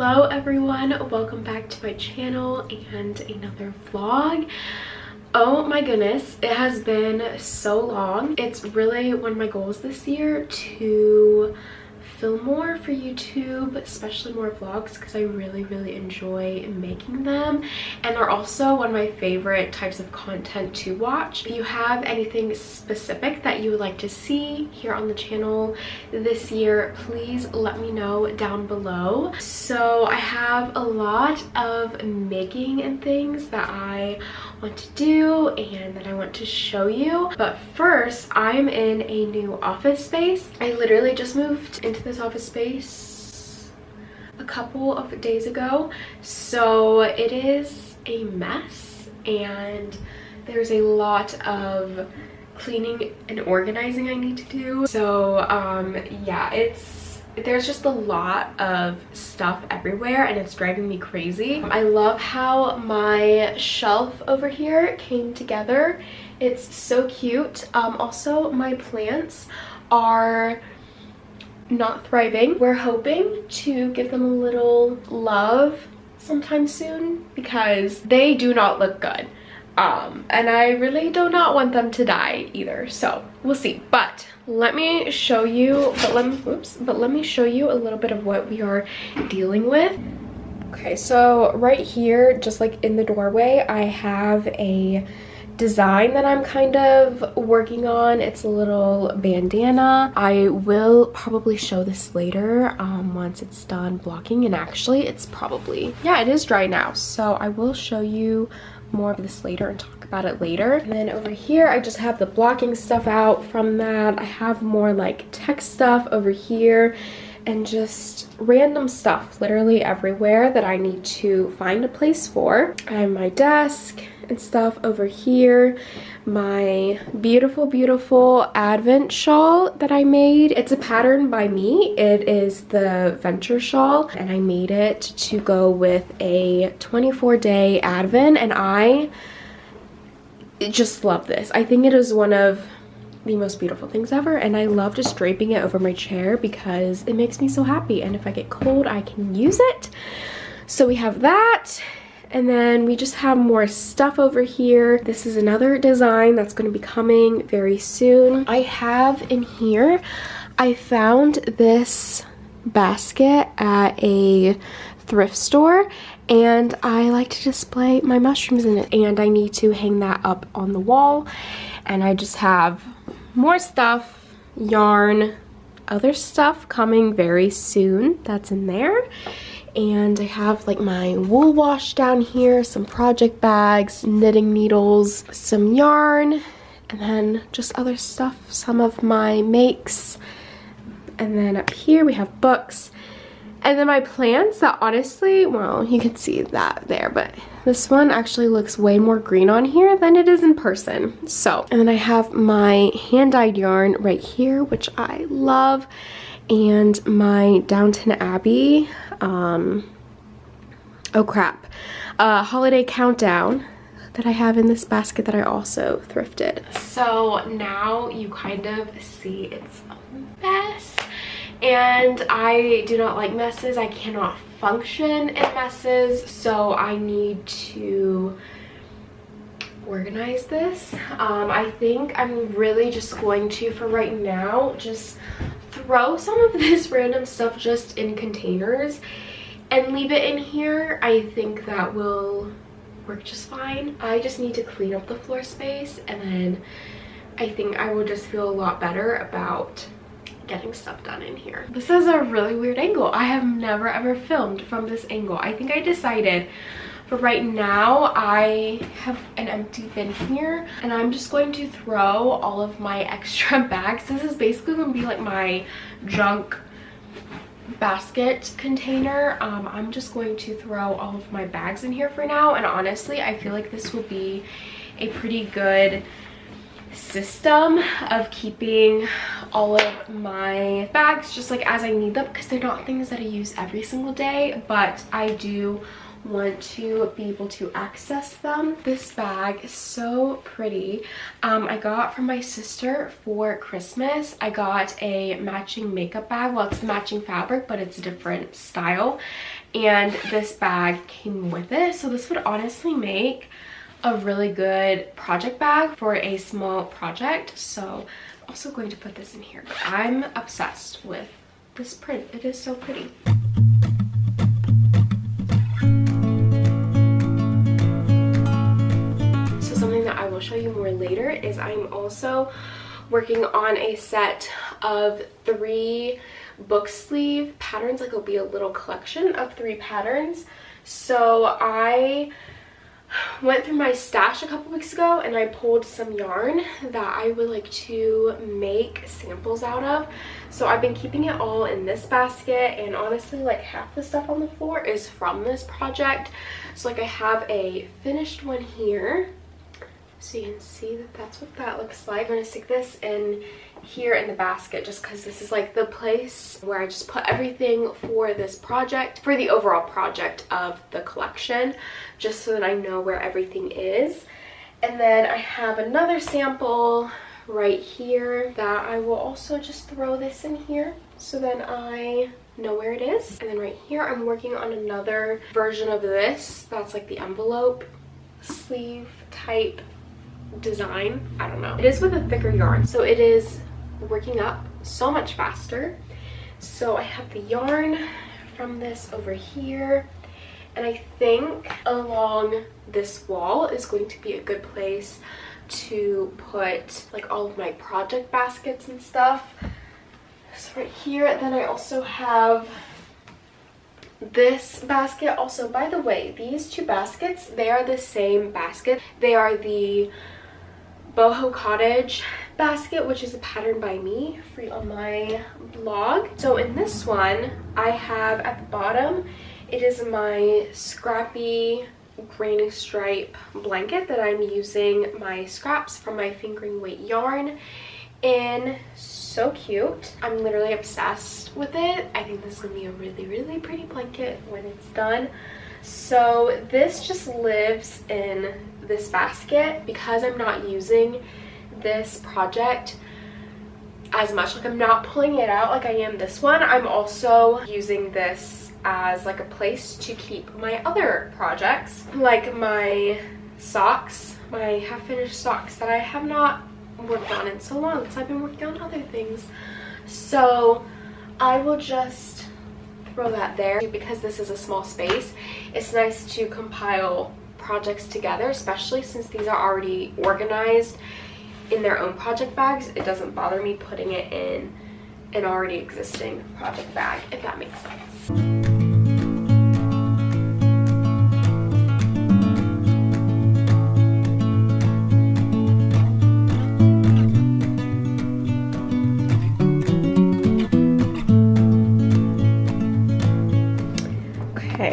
Hello everyone, welcome back to my channel and another vlog. Oh my goodness, it has been so long. It's really one of my goals this year to film more for YouTube, especially more vlogs, because I really enjoy making them, and they're also one of my favorite types of content to watch. If you have anything specific that you would like to see here on the channel this year, please let me know down below. So I have a lot of making and things that I want to do and that I want to show you, but first I'm in a new office space. I literally just moved into this office space a couple of days ago, so it is a mess and there's a lot of cleaning and organizing I need to do. So yeah, there's just a lot of stuff everywhere and it's driving me crazy. I love how my shelf over here came together. It's so cute. Also, my plants are not thriving. We're hoping to give them a little love sometime soon because they do not look good. And I really do not want them to die either, so we'll see. But let me show you, let me show you a little bit of what we are dealing with. Okay, so right here, just like in the doorway, I have a design that I'm kind of working on. It's a little bandana. I will probably show this later once it's done blocking, and actually it's probably, yeah, it is dry now, so I will show you more of this later and talk about it later. And then over here I just have the blocking stuff out from that. I have more like text stuff over here and just random stuff literally everywhere that I need to find a place for. I have my desk and stuff over here, my beautiful advent shawl that I made. It's a pattern by me. It is the Venture shawl and I made it to go with a 24-day advent, and I just love this. I think it is one of the most beautiful things ever, and I love just draping it over my chair because it makes me so happy, and if I get cold I can use it. So we have that, and then we just have more stuff over here. This is another design that's going to be coming very soon. I have in here, I found this basket at a thrift store and I like to display my mushrooms in it, and I need to hang that up on the wall. And I just have more stuff, yarn, other stuff coming very soon that's in there. And I have like my wool wash down here, some project bags, knitting needles, some yarn, and then just other stuff, some of my makes. And then up here we have books. And then my plants that honestly, well, you can see that there, but this one actually looks way more green on here than it is in person. So, and then I have my hand-dyed yarn right here, which I love, and my Downton Abbey, oh crap, holiday countdown that I have in this basket that I also thrifted. So now you kind of see it's a mess. And I do not like messes. I cannot function in messes, so I need to organize this. I think I'm really just going to, for right now, just throw some of this random stuff just in containers and leave it in here. I think that will work just fine. I just need to clean up the floor space, and then I think I will just feel a lot better about getting stuff done in here. This is a really weird angle. I have never ever filmed from this angle. I think I decided for right now I have an empty bin here and I'm just going to throw all of my extra bags. This is basically going to be like my junk basket container. I'm just going to throw all of my bags in here for now, and honestly I feel like this will be a pretty good system of keeping all of my bags just like as I need them, because they're not things that I use every single day, but I do want to be able to access them. This bag is so pretty. I got from my sister for Christmas. I got a matching makeup bag. Well, it's the matching fabric, but it's a different style. And this bag came with it. So this would honestly make a really good project bag for a small project. So I'm also going to put this in here. But I'm obsessed with this print. It is so pretty. Something that I will show you more later is I'm also working on a set of 3 book sleeve patterns. Like it'll be a little collection of 3 patterns. So I went through my stash a couple weeks ago and I pulled some yarn that I would like to make samples out of. So I've been keeping it all in this basket, and honestly like half the stuff on the floor is from this project. So like I have a finished one here. So you can see that that's what that looks like. I'm going to stick this in here in the basket just because this is like the place where I just put everything for this project, for the overall project of the collection, just so that I know where everything is. And then I have another sample right here that I will also just throw this in here so then I know where it is. And then right here I'm working on another version of this that's like the envelope sleeve type design. I don't know. It is with a thicker yarn, so it is working up so much faster. So I have the yarn from this over here, and I think along this wall is going to be a good place to put like all of my project baskets and stuff. So right here. Then I also have this basket. Also, by the way, these 2 baskets, they are the same basket. They are the Boho Cottage basket, which is a pattern by me, free on my blog. So in this one, I have at the bottom, it is my scrappy granny stripe blanket that I'm using my scraps from my fingering weight yarn in. So cute. I'm literally obsessed with it. I think this is gonna be a really, really pretty blanket when it's done. So this just lives in this basket because I'm not using this project as much. Like I'm not pulling it out like I am this one. I'm also using this as like a place to keep my other projects, like my socks, my half-finished socks that I have not worked on in so long because I've been working on other things. So I will just throw that there because this is a small space. It's nice to compile projects together, especially since these are already organized in their own project bags. It doesn't bother me putting it in an already existing project bag, if that makes sense.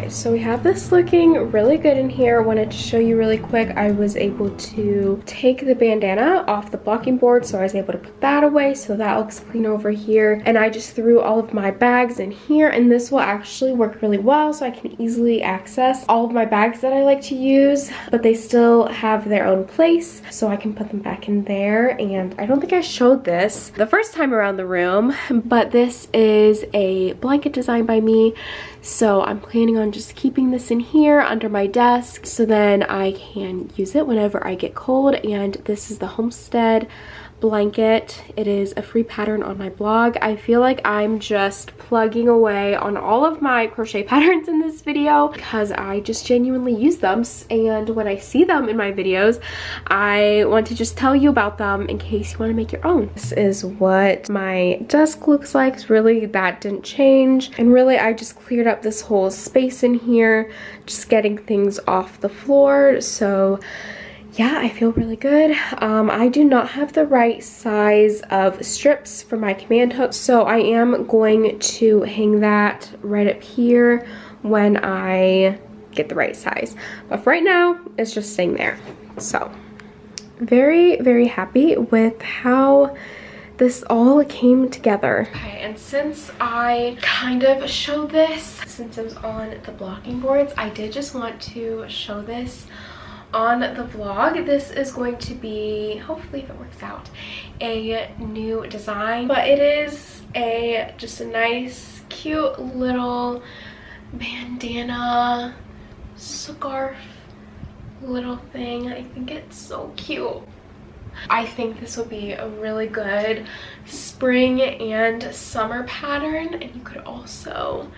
So we have this looking really good in here. I wanted to show you really quick. I was able to take the bandana off the blocking board, so I was able to put that away, so that looks clean over here. And I just threw all of my bags in here, and this will actually work really well, so I can easily access all of my bags that I like to use, but they still have their own place, so I can put them back in there. And I don't think I showed this the first time around the room, but this is a blanket design by me. So I'm planning on just keeping this in here under my desk so then I can use it whenever I get cold. And this is the Homestead blanket. It is a free pattern on my blog. I feel like I'm just plugging away on all of my crochet patterns in this video because I just genuinely use them, and when I see them in my videos I want to just tell you about them in case you want to make your own. This is what my desk looks like. Really, that didn't change, and really I just cleared up this whole space in here, just getting things off the floor. So yeah, I feel really good. I do not have the right size of strips for my command hook, so I am going to hang that right up here when I get the right size. But for right now, it's just staying there. So very, very happy with how this all came together. Okay, and since I kind of showed this, since it was on the blocking boards, I did just want to show this on the vlog. This is going to be, hopefully if it works out, a new design, but it is just a nice cute little bandana scarf little thing. I think it's so cute. I think this will be a really good spring and summer pattern, and you could also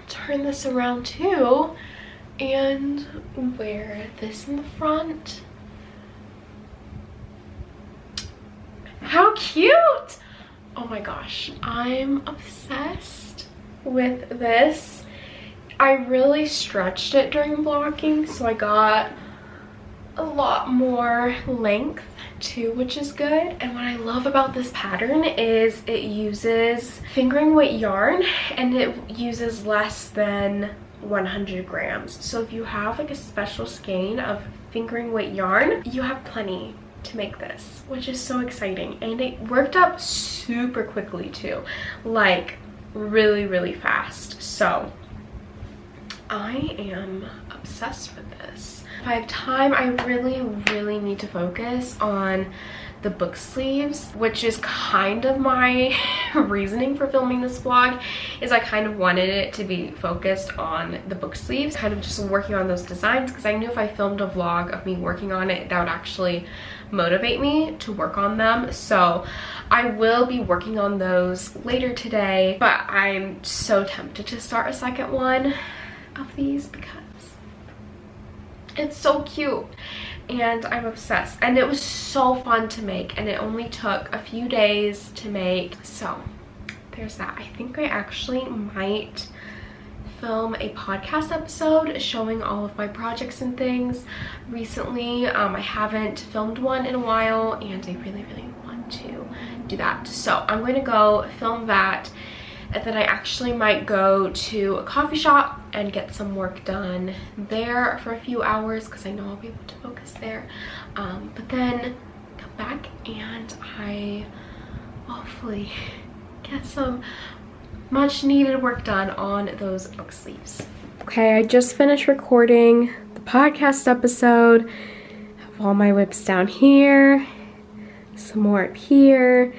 turn this around too and wear this in the front. How cute! Oh my gosh, I'm obsessed with this. I really stretched it during blocking, so I got a lot more length too, which is good. And what I love about this pattern is it uses fingering weight yarn, and it uses less than 100 grams. So if you have like a special skein of fingering weight yarn, you have plenty to make this, which is so exciting. And it worked up super quickly too, like really fast. So I am obsessed with this. If I have time, I really need to focus on the book sleeves, which is kind of my reasoning for filming this vlog, is I kind of wanted it to be focused on the book sleeves, kind of just working on those designs, because I knew if I filmed a vlog of me working on it, that would actually motivate me to work on them. So I will be working on those later today, but I'm so tempted to start a second one of these because it's so cute and I'm obsessed, and it was so fun to make, and it only took a few days to make. So there's that. I think I actually might film a podcast episode showing all of my projects and things recently. I haven't filmed one in a while, and I really want to do that. So I'm going to go film that, and then I actually might go to a coffee shop and get some work done there for a few hours, because I know I'll be able to focus there. But then come back and I hopefully get some much needed work done on those book sleeves. Okay, I just finished recording the podcast episode. I have all my whips down here, some more up here.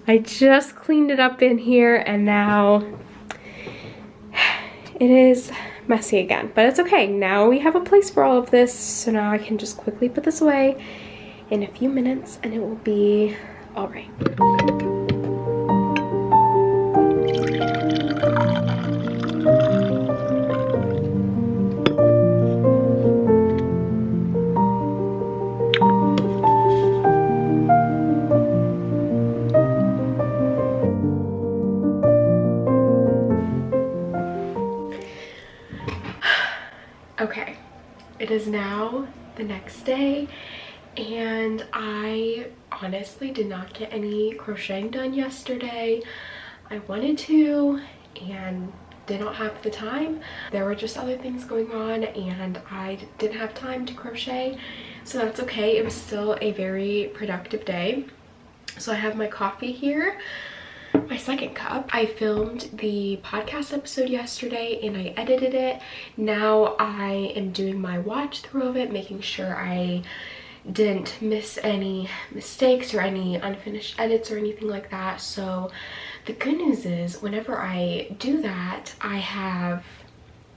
I just cleaned it up in here, and now it is messy again, but it's okay. Now we have a place for all of this, so now I can just quickly put this away in a few minutes and it will be all right. Okay, it is now the next day, and I honestly did not get any crocheting done yesterday. I wanted to and did not have the time. There were just other things going on and I didn't have time to crochet, so that's okay. It was still a very productive day. So I have my coffee here, my second cup. I filmed the podcast episode yesterday and I edited it. Now I am doing my watch through of it, making sure I didn't miss any mistakes or any unfinished edits or anything like that. So the good news is whenever I do that, I have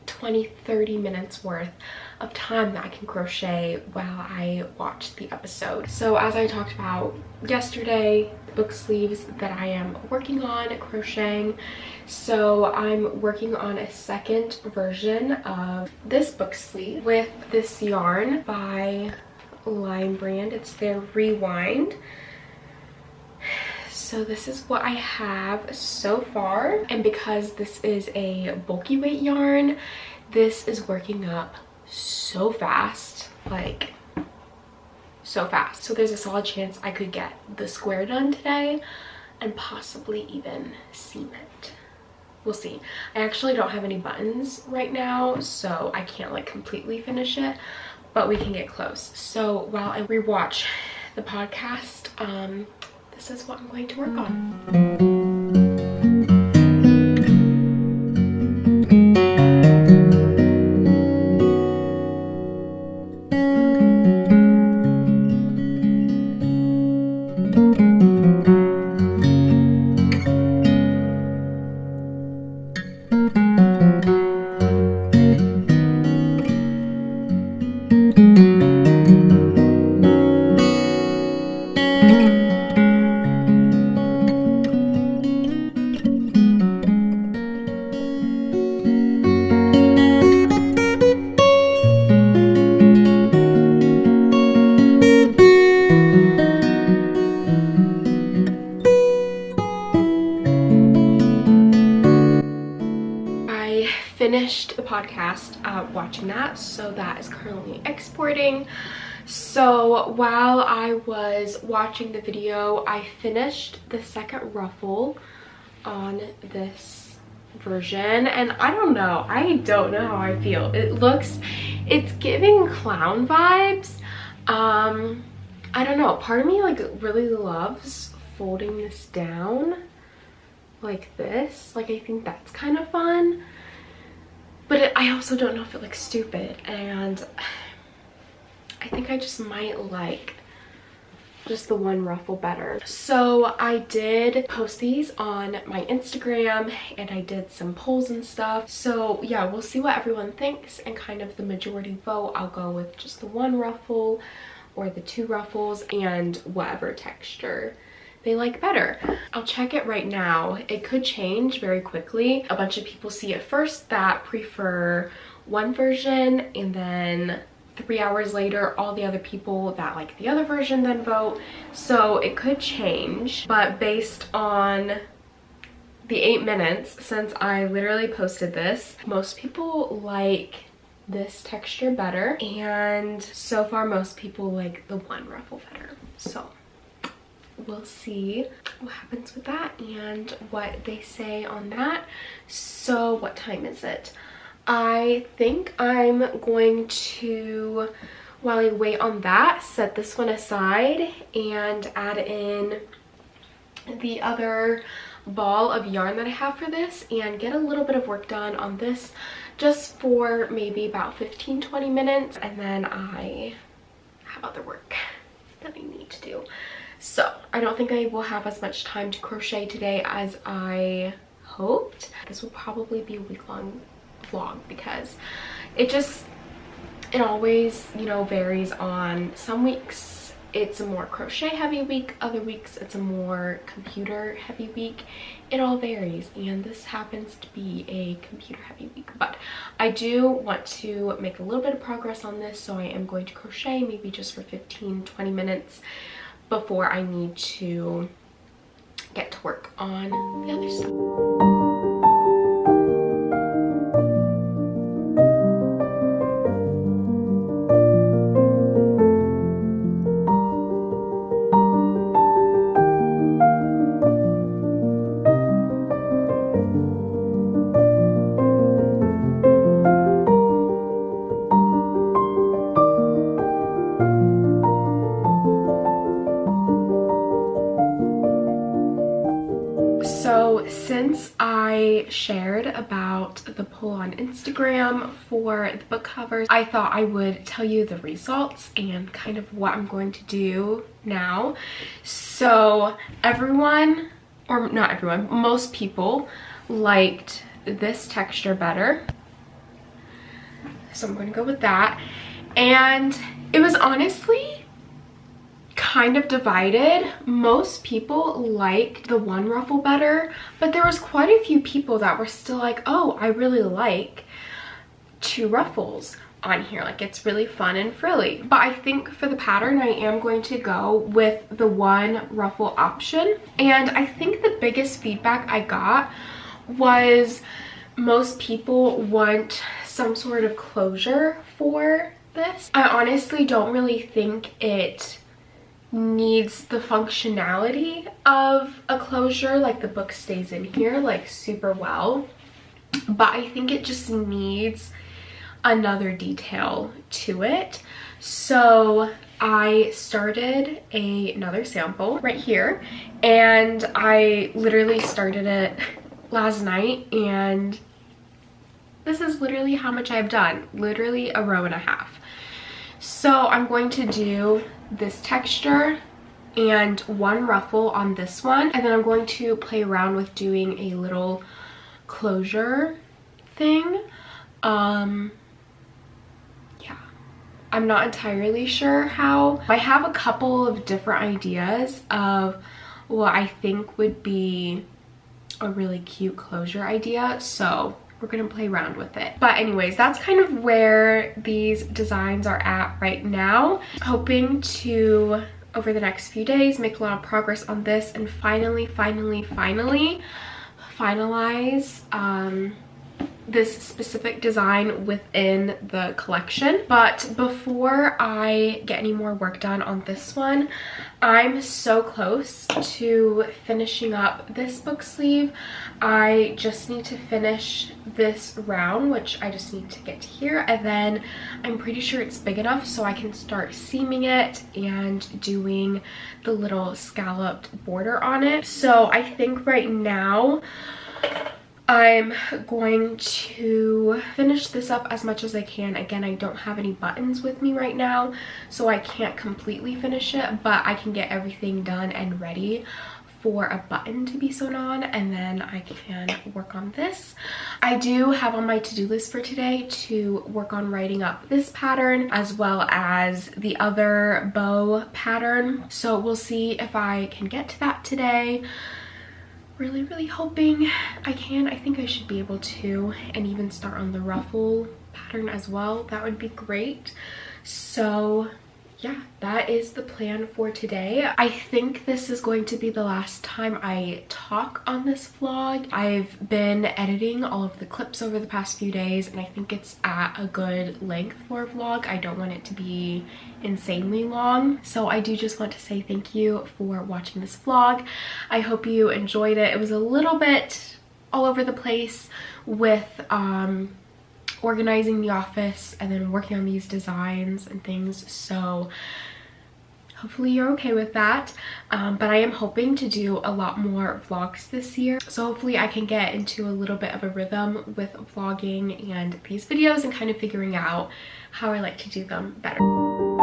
20-30 minutes worth of time that I can crochet while I watch the episode. So as I talked about yesterday, book sleeves that I am working on crocheting. So I'm working on a second version of this book sleeve with this yarn by Lime brand. It's their Rewind. So this is what I have so far, and because this is a bulky weight yarn, this is working up so fast, like so fast. So there's a solid chance I could get the square done today and possibly even seam it. We'll see. I actually don't have any buttons right now, so I can't like completely finish it, but we can get close. So while I rewatch the podcast, this is what I'm going to work on. finished the podcast watching that, so that is currently exporting. So while I was watching the video, I finished the second ruffle on this version, and I don't know how I feel. It's giving clown vibes. I don't know, part of me like really loves folding this down like this. Like, I think that's kind of fun, but I also don't know if it looks stupid, and I think I just might like just the one ruffle better. So I did post these on my Instagram, and I did some polls and stuff. So yeah, we'll see what everyone thinks, and kind of the majority vote. I'll go with just the one ruffle or the two ruffles, and whatever texture they like better. I'll check it right now. It could change very quickly. A bunch of people see it first that prefer one version, and then 3 hours later all the other people that like the other version then vote. So it could change, but based on the 8 minutes since I literally posted this, most people like this texture better, and so far most people like the one ruffle better. So we'll see what happens with that and what they say on that. So what time is it? I think I'm going to, while I wait on that, set this one aside and add in the other ball of yarn that I have for this, and get a little bit of work done on this just for maybe about 15-20 minutes, and then I have other work that I need to do. So I don't think I will have as much time to crochet today as I hoped. This will probably be a week-long vlog because it always, you know, varies. On some weeks it's a more crochet heavy week, other weeks it's a more computer heavy week. It all varies, and this happens to be a computer heavy week, but I do want to make a little bit of progress on this, so I am going to crochet maybe just for 15-20 minutes before I need to get to work on the other stuff. So since I shared about the poll on Instagram for the book covers, I thought I would tell you the results and kind of what I'm going to do now. So everyone, or not everyone, most people liked this texture better, so I'm going to go with that. And it was honestly kind of divided. Most people liked the one ruffle better, but there was quite a few people that were still like, oh, I really like two ruffles on here, like it's really fun and frilly. But I think for the pattern I am going to go with the one ruffle option. And I think the biggest feedback I got was most people want some sort of closure for this. I honestly don't really think it needs the functionality of a closure, like the book stays in here like super well, but I think it just needs another detail to it. So I started another sample right here, and I literally started it last night, and this is literally how much I've done, literally a row and a half. So I'm going to do this texture and one ruffle on this one, and then I'm going to play around with doing a little closure thing. Yeah, I'm not entirely sure how. I have a couple of different ideas of what I think would be a really cute closure idea, so we're gonna play around with it. But anyways, that's kind of where these designs are at right now. Hoping to, over the next few days, make a lot of progress on this and finally finalize this specific design within the collection. But before I get any more work done on this one, I'm so close to finishing up this book sleeve. I just need to finish this round, which I just need to get to here, and then I'm pretty sure it's big enough so I can start seaming it and doing the little scalloped border on it. So I think right now I'm going to finish this up as much as I can. Again, I don't have any buttons with me right now, so I can't completely finish it, but I can get everything done and ready for a button to be sewn on, and then I can work on this. I do have on my to-do list for today to work on writing up this pattern as well as the other bow pattern. So we'll see if I can get to that today. Really hoping I can. I think I should be able to, and even start on the ruffle pattern as well. That would be great. So yeah, that is the plan for today. I think this is going to be the last time I talk on this vlog. I've been editing all of the clips over the past few days, and I think it's at a good length for a vlog. I don't want it to be insanely long. So I do just want to say thank you for watching this vlog. I hope you enjoyed it. It was a little bit all over the place with organizing the office and then working on these designs and things, so hopefully you're okay with that. But I am hoping to do a lot more vlogs this year, so hopefully I can get into a little bit of a rhythm with vlogging and these videos and kind of figuring out how I like to do them better.